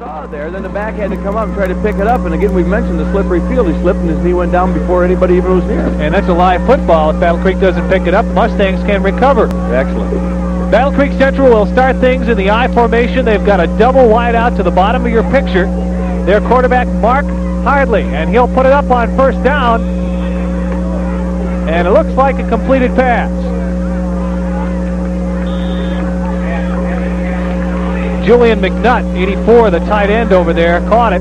saw there, then the back had to come up and try to pick it up, and again, we mentioned the slippery field. He slipped and his knee went down before anybody even was near. And that's a live football. If Battle Creek doesn't pick it up, Mustangs can recover. Excellent. Battle Creek Central will start things in the I formation. They've got a double wide out to the bottom of your picture. Their quarterback, Mark Hardley, and he'll put it up on first down, and it looks like a completed pass. Julian McNutt, 84, the tight end over there, caught it.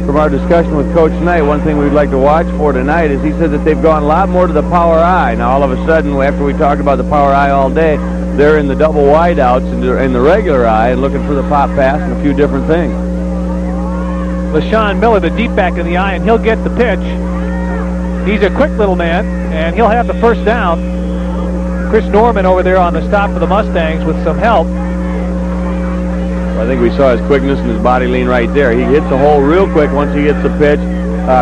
From our discussion with Coach Knight, one thing we'd like to watch for tonight is he said that they've gone a lot more to the power I. Now, all of a sudden, after we talked about the power I all day, they're in the double wideouts in the regular I and looking for the pop pass and a few different things. LaShawn Miller, the deep back in the I, and he'll get the pitch. He's a quick little man, and he'll have the first down. Chris Norman over there on the stop for the Mustangs with some help. I think we saw his quickness and his body lean right there. He hits the hole real quick once he gets the pitch,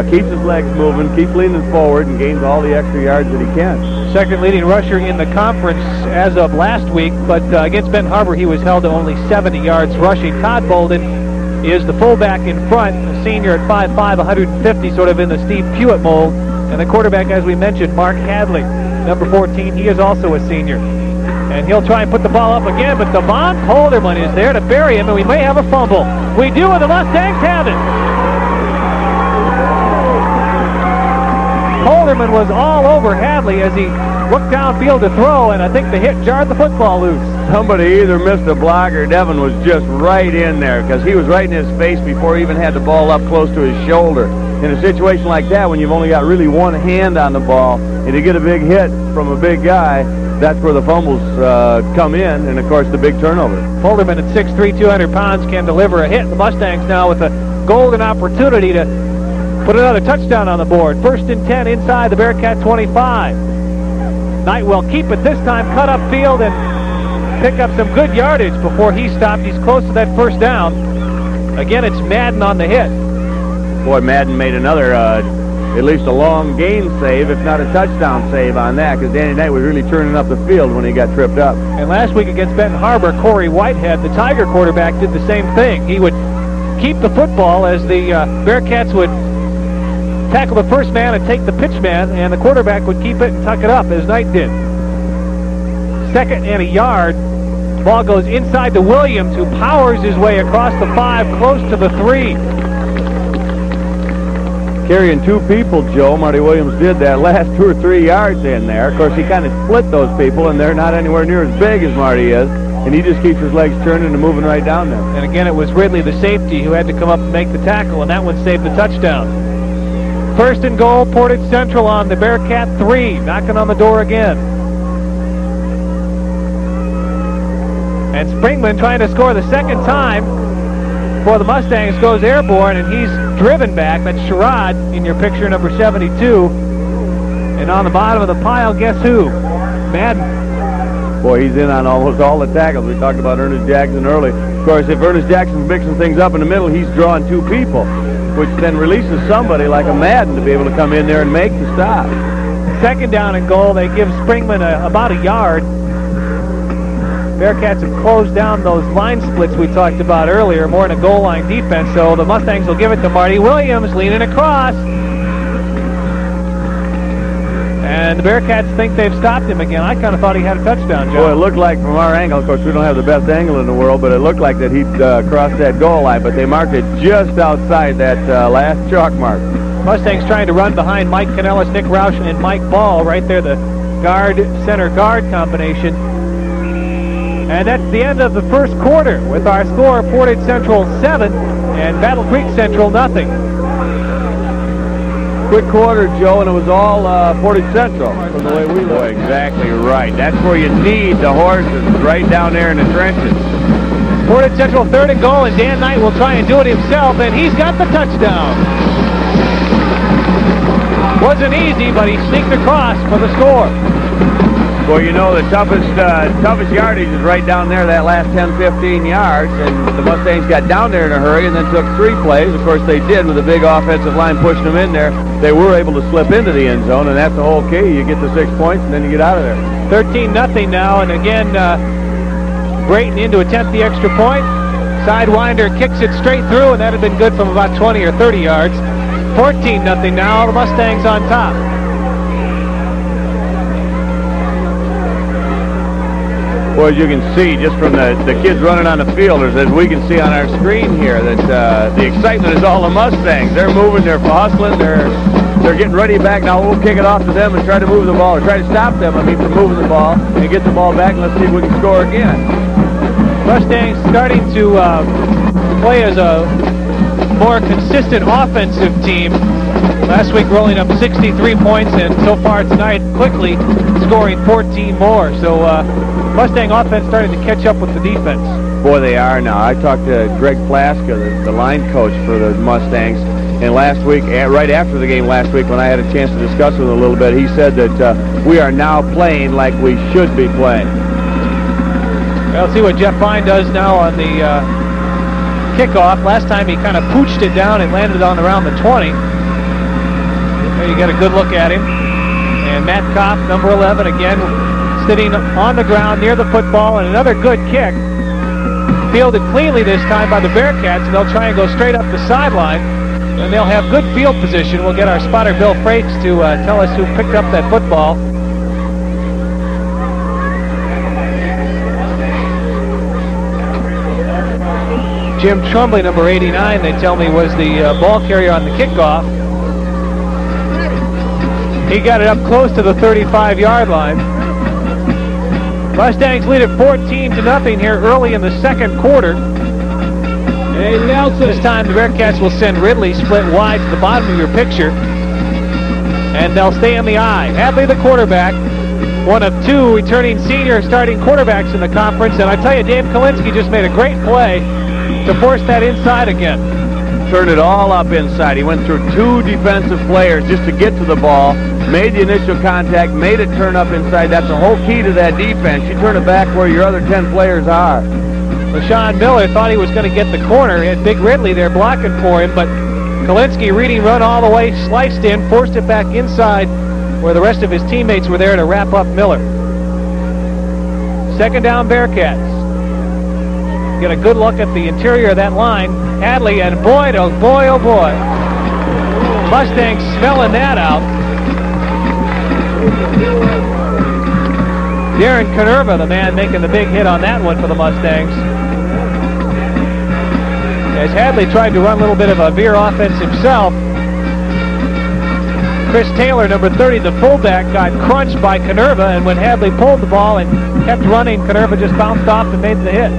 keeps his legs moving, keeps leaning forward, and gains all the extra yards that he can. Second leading rusher in the conference as of last week, but against Benton Harbor he was held to only 70 yards rushing. Todd Bolden is the fullback in front, a senior at 5'5", 150, sort of in the Steve Pewitt mold. And the quarterback, as we mentioned, Mark Hadley, number 14, he is also a senior. And he'll try and put the ball up again, but Devon Holderman is there to bury him, and we may have a fumble. We do, and the Mustangs have it. Holderman was all over Hadley as he looked downfield to throw, and I think the hit jarred the football loose. Somebody either missed a block or Devon was just right in there, because he was right in his face before he even had the ball up close to his shoulder. In a situation like that, when you've only got really one hand on the ball, and you get a big hit from a big guy, that's where the fumbles come in, and of course the big turnover. Holderman at 6'3", 200 pounds can deliver a hit. The Mustangs now with a golden opportunity to put another touchdown on the board. 1st and 10 inside the Bearcat 25. Knight will keep it this time, cut up field and pick up some good yardage before he stopped. He's close to that first down. Again, it's Madden on the hit. Boy, Madden made another, at least a long gain save, if not a touchdown save on that, because Danny Knight was really turning up the field when he got tripped up. And last week against Benton Harbor, Corey Whitehead, the Tiger quarterback, did the same thing. He would keep the football as the Bearcats would tackle the first man and take the pitch man, and the quarterback would keep it and tuck it up, as Knight did. 2nd and a yard. Ball goes inside to Williams, who powers his way across the 5, close to the 3. Carrying 2 people, Joe. Marty Williams did that last 2 or 3 yards in there. Of course, he kind of split those people, and they're not anywhere near as big as Marty is, and he just keeps his legs turning and moving right down there. And again, it was Ridley, the safety, who had to come up and make the tackle, and that one saved the touchdown. 1st and goal, Portage Central on the Bearcat 3, knocking on the door again. And Springman trying to score the second time for the Mustangs goes airborne, and he's driven back. That's Sherrod in your picture, number 72. And on the bottom of the pile, guess who? Madden. Boy, he's in on almost all the tackles. We talked about Ernest Jackson early. Of course, if Ernest Jackson's mixing things up in the middle, he's drawing 2 people, which then releases somebody like a Madden to be able to come in there and make the stop. 2nd down and goal. They give Springman about a yard. Bearcats have closed down those line splits we talked about earlier, more in a goal line defense, so the Mustangs will give it to Marty Williams, leaning across. And the Bearcats think they've stopped him again. I kind of thought he had a touchdown, Joe. Well, it looked like from our angle, of course, we don't have the best angle in the world, but it looked like that he'd crossed that goal line, but they marked it just outside that last chalk mark. Mustangs trying to run behind Mike Kanellis, Nick Roush, and Mike Ball right there, the center guard combination. And that's the end of the first quarter with our score, Portage Central 7 and Battle Creek Central nothing. Quick quarter, Joe, and it was all Portage Central from the way we look. Exactly right. That's where you need the horses, right down there in the trenches. Portage Central 3rd and goal, and Dan Knight will try and do it himself, and he's got the touchdown. Wasn't easy, but he sneaked across for the score. Well, you know, the toughest yardage is right down there, that last 10, 15 yards, and the Mustangs got down there in a hurry and then took 3 plays. Of course, they did with a big offensive line pushing them in there. They were able to slip into the end zone, and that's the whole key. You get the 6 points, and then you get out of there. 13-0 now, and again, Brayton in to attempt the extra point. Sidewinder kicks it straight through, and that had been good from about 20 or 30 yards. 14-0 now, the Mustangs on top. Well, as you can see just from the kids running on the field, as we can see on our screen here, that the excitement is all the Mustangs. They're moving, they're hustling, they're getting ready back. Now we'll kick it off to them and try to move the ball, or try to stop them, from moving the ball, and get the ball back, and let's see if we can score again. Mustangs starting to play as a more consistent offensive team. Last week rolling up 63 points, and so far tonight quickly scoring 14 more. So Mustang offense starting to catch up with the defense. Boy, they are now. I talked to Greg Plaska, the line coach for the Mustangs, and last week, right after the game last week, when I had a chance to discuss with him a little bit, he said that we are now playing like we should be playing. Well, let's see what Jeff Fine does now on the kickoff. Last time he kind of pooched it down and landed on around the 20. There you get a good look at him. And Matt Kopp, number 11, again sitting on the ground near the football, and another good kick. Fielded cleanly this time by the Bearcats, and they'll try and go straight up the sideline, and they'll have good field position. We'll get our spotter Bill Frakes to tell us who picked up that football. Jim Trumbley, number 89, they tell me, was the ball carrier on the kickoff. He got it up close to the 35-yard line. Mustangs lead at 14-0 here early in the second quarter. Hey, Nelson. This time the Bearcats will send Ridley split wide to the bottom of your picture, and they'll stay in the eye. Hadley, the quarterback, one of two returning senior starting quarterbacks in the conference, and I tell you, Dave Kalinsky just made a great play to force that inside again. Turned it all up inside. He went through two defensive players just to get to the ball, made the initial contact, made it turn up inside. That's the whole key to that defense. You turn it back where your other 10 players are. LaShawn Miller thought he was going to get the corner. He had Big Ridley there blocking for him, but Kalinsky reading run all the way, sliced in, forced it back inside where the rest of his teammates were there to wrap up Miller. Second down, Bearcats. Get a good look at the interior of that line. Hadley, and boy, oh boy, oh boy. Mustangs smelling that out. Darren Canerva, the man making the big hit on that one for the Mustangs. As Hadley tried to run a little bit of a veer offense himself, Chris Taylor, number 30, the fullback, got crunched by Canerva, and when Hadley pulled the ball and kept running, Canerva just bounced off and made the hit.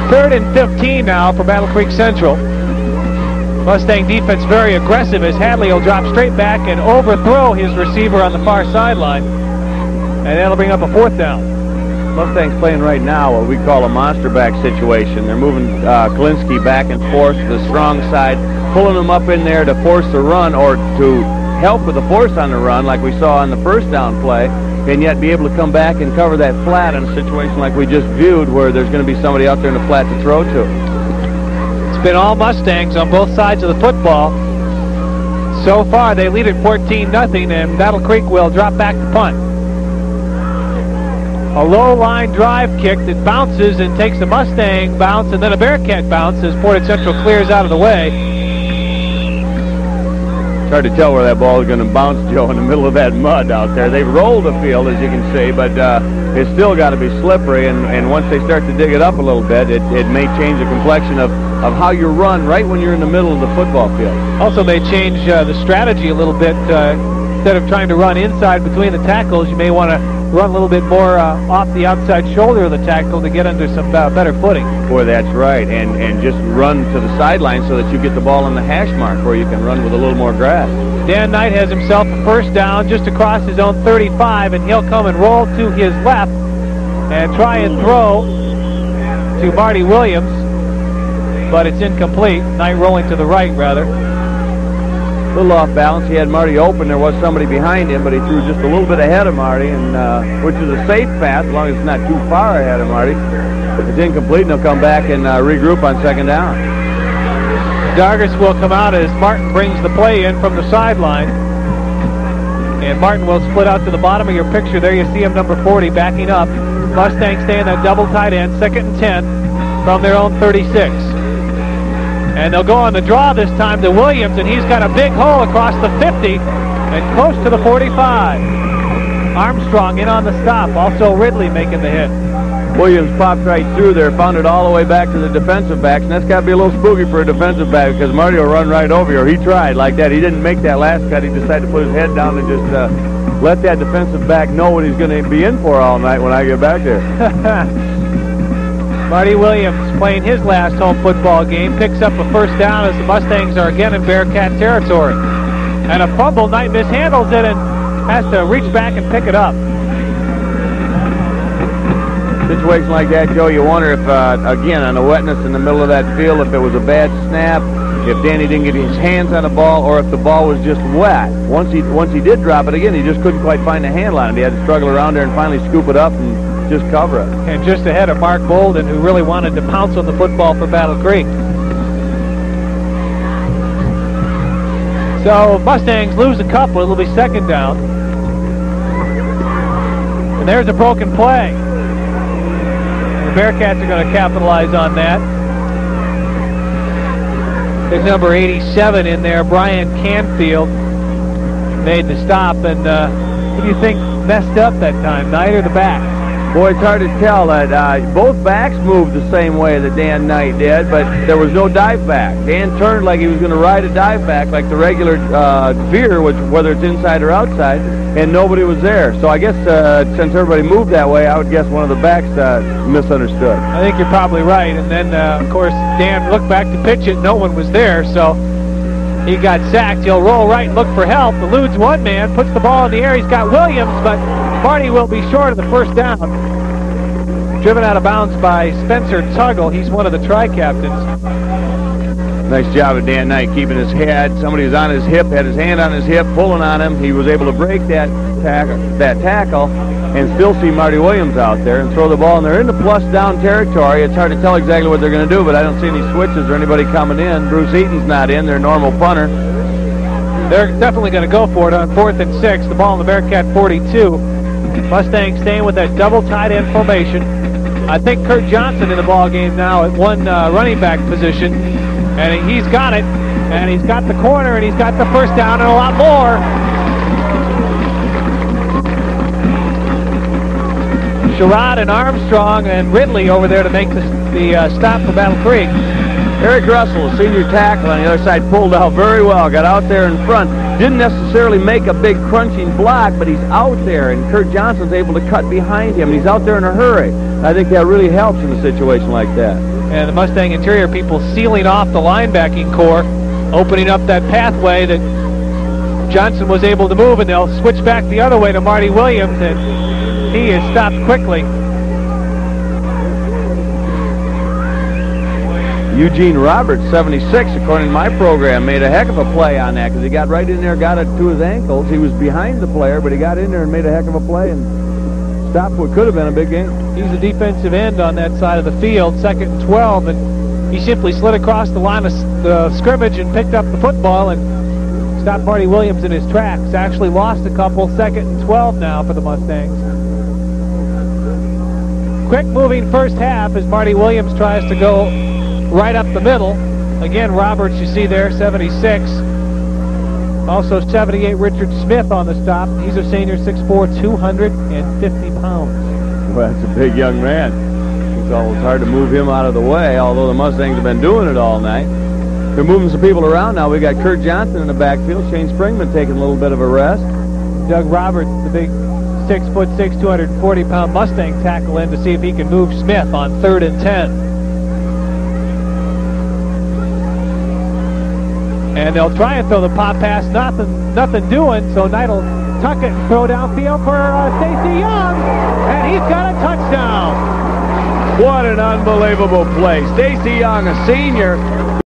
3rd and 15 now for Battle Creek Central. Mustang defense very aggressive as Hadley will drop straight back and overthrow his receiver on the far sideline. And that'll bring up a 4th down. Mustangs playing right now what we call a monster back situation. They're moving Kalinsky back and forth to the strong side, pulling him up in there to force the run or to help with the force on the run like we saw on the first down play, and yet be able to come back and cover that flat in a situation like we just viewed where there's going to be somebody out there in the flat to throw to. It's been all Mustangs on both sides of the football. So far, they lead at 14-0, and Battle Creek will drop back to punt. A low line drive kick that bounces and takes a Mustang bounce and then a Bearcat bounce as Portage Central clears out of the way. It's hard to tell where that ball is going to bounce, Joe, in the middle of that mud out there. They've rolled the field, as you can see, but it's still got to be slippery, and once they start to dig it up a little bit, it may change the complexion of how you run right when you're in the middle of the football field. Also may change the strategy a little bit. Instead of trying to run inside between the tackles, you may want to run a little bit more off the outside shoulder of the tackle to get under some better footing. Boy, that's right, and just run to the sideline so that you get the ball on the hash mark where you can run with a little more grass. Dan Knight has himself a 1st down just across his own 35, and he'll come and roll to his left and try and throw to Marty Williams, but it's incomplete. Knight rolling to the right, rather. A little off balance. He had Marty open. There was somebody behind him, but he threw just a little bit ahead of Marty, and which is a safe path as long as it's not too far ahead of Marty. It's incomplete, and he'll come back and regroup on 2nd down. Dargis will come out as Martin brings the play in from the sideline. And Martin will split out to the bottom of your picture. There you see him, number 40, backing up. Mustangs stay in that double tight end, 2nd and 10 from their own 36. And they'll go on the draw this time to Williams, and he's got a big hole across the 50 and close to the 45. Armstrong in on the stop, also Ridley making the hit. Williams popped right through there, found it all the way back to the defensive backs, and that's got to be a little spooky for a defensive back because Marty will run right over you, or he tried like that. He didn't make that last cut. He decided to put his head down and just let that defensive back know what he's going to be in for all night when I get back there. Marty Williams playing his last home football game, picks up a first down as the Mustangs are again in Bearcat territory. And a fumble, Knight mishandles it and has to reach back and pick it up. Situation like that, Joe, you wonder if, again, on the wetness in the middle of that field, if it was a bad snap, if Danny didn't get his hands on the ball, or if the ball was just wet. Once he did drop it again, he just couldn't quite find a handle on it. He had to struggle around there and finally scoop it up and just cover it. And just ahead of Mark Bolden, who really wanted to pounce on the football for Battle Creek. So Mustangs lose a couple. It'll be 2nd down. And there's a broken play. The Bearcats are going to capitalize on that. There's number 87 in there, Brian Canfield, made the stop. And who do you think messed up that time, Knight or the back? Boy, it's hard to tell. Both backs moved the same way that Dan Knight did, but there was no dive back. Dan turned like he was going to ride a dive back like the regular veer, whether it's inside or outside, and nobody was there. So I guess since everybody moved that way, I would guess one of the backs misunderstood. I think you're probably right. And then, of course, Dan looked back to pitch it. No one was there, so he got sacked. He'll roll right and look for help. Eludes one man, puts the ball in the air. He's got Williams, but Marty will be short of the first down. Driven out of bounds by Spencer Tuggle. He's one of the tri-captains. Nice job of Dan Knight keeping his head. Somebody was on his hip, had his hand on his hip, pulling on him. He was able to break that tackle and still see Marty Williams out there and throw the ball. And they're in the plus down territory. It's hard to tell exactly what they're going to do, but I don't see any switches or anybody coming in. Bruce Eaton's not in, their normal punter. They're definitely going to go for it on 4th and 6. The ball in the Bearcat 42. Mustangs staying with that double tight end formation. I think Kurt Johnson in the ball game now at one running back position, and he's got it, and he's got the corner, and he's got the first down and a lot more. Sherrod and Armstrong and Ridley over there to make the stop for Battle Creek. Eric Russell, a senior tackle on the other side, pulled out very well, got out there in front. Didn't necessarily make a big crunching block, but he's out there, and Kurt Johnson's able to cut behind him, and he's out there in a hurry. I think that really helps in a situation like that. And the Mustang interior people sealing off the linebacking core, opening up that pathway that Johnson was able to move, and they'll switch back the other way to Marty Williams, and he is stopped quickly. Eugene Roberts, 76, according to my program, made a heck of a play on that because he got right in there, got it to his ankles. He was behind the player, but he got in there and made a heck of a play and stopped what could have been a big game. He's a defensive end on that side of the field, 2nd and 12, and he simply slid across the line of the scrimmage and picked up the football and stopped Marty Williams in his tracks. Actually lost a couple, 2nd and 12 now for the Mustangs. Quick moving first half as Marty Williams tries to go right up the middle. Again, Roberts, you see there, 76. Also 78, Richard Smith on the stop. He's a senior, 6'4", 250 pounds. Well, that's a big young man. It's always hard to move him out of the way, although the Mustangs have been doing it all night. They're moving some people around now. We got Kurt Johnson in the backfield. Shane Springman taking a little bit of a rest. Doug Roberts, the big 6'6", 240-pound Mustang, tackle in to see if he can move Smith on 3rd and 10. And they'll try and throw the pop pass, nothing doing, so Knight will tuck it and throw downfield for Stacey Young, and he's got a touchdown. What an unbelievable play. Stacey Young, a senior,